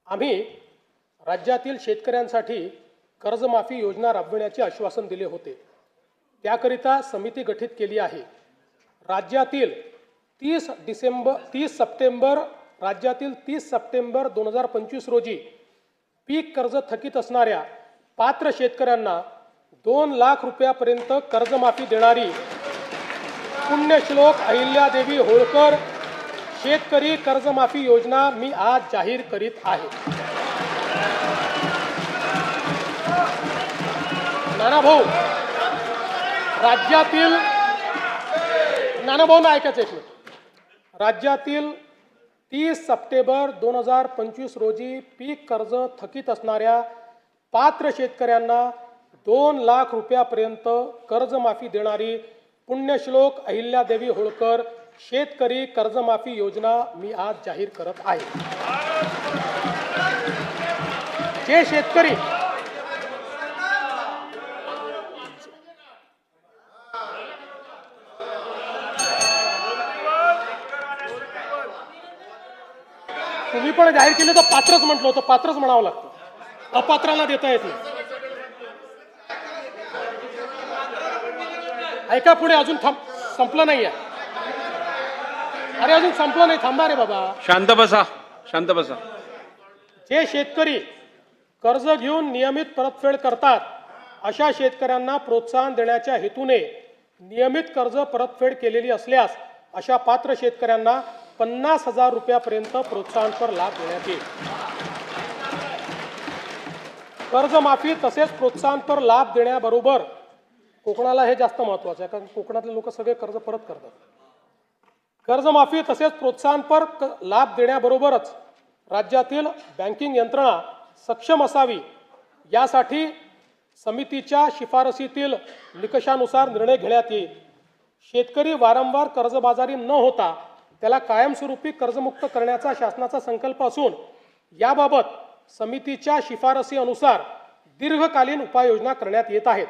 आम्ही राज्यातील शेतकऱ्यांसाठी कर्जमाफी योजना राबविण्याचे आश्वासन दिले होते। त्याकरिता समिती गठीत केली आहे। राज्यातील 30 सप्टेंबर 2025 रोजी पीक कर्ज थकीत असणाऱ्या पात्र शेतकऱ्यांना 2 लाख रुपयापर्यंत कर्जमाफी देणारी पुण्यश्लोक अहिल्यादेवी होळकर शेतकरी कर्जमाफी योजना मी आज जाहीर करीत आहे। नानाभाऊ, राज्यातील नानाभाऊ ऐकायचं एक मिनिट। राज्यातील 30 सप्टेंबर 2025 रोजी पीक कर्ज थकीत असणाऱ्या पात्र शेतकऱ्यांना 2 लाख रुपयापर्यंत कर्जमाफी देणारी पुण्यश्लोक अहिल्यादेवी होळकर शेतकरी कर्जमाफी योजना मी आज जाहीर करत आहे। जे शेतकरी तुम्ही पण जाहीर केले तर पात्रच म्हटलं होतं, पात्रच म्हणावं लागतं, अपात्रांना देता येत नाही। ऐका पुढे, अजून संपलं नाही आहे। अरे अजून संपलं नाही, थांबा रे बाबा, शांत बसा, शांत बसा। जे शेतकरी कर्ज घेऊन नियमित परतफेड करतात अशा शेतकऱ्यांना प्रोत्साहन देण्याच्या हेतूने नियमित कर्ज परतफेड केलेली असल्यास अशा पात्र शेतकऱ्यांना 50,000 रुपयापर्यंत प्रोत्साहनपर लाभ देण्यात येईल। कर्जमाफी तसेच प्रोत्साहनपर लाभ देण्याबरोबर कोकणाला हे जास्त महत्त्वाचं आहे, कारण कोकणातले लोक सगळे कर्ज परत करतात। कर्जमाफी तसेच प्रोत्साहनपर लाभ देण्याबरोबरच राज्यातील बँकिंग यंत्रणा सक्षम असावी यासाठी समितीच्या शिफारसीतील निकषानुसार निर्णय घेण्यात येईल। शेतकरी वारंवार कर्जबाजारी न होता त्याला कायमस्वरूपी कर्जमुक्त करण्याचा शासनाचा संकल्प असून याबाबत समितीच्या शिफारसी अनुसार दीर्घकालीन उपाययोजना करण्यात येत आहेत।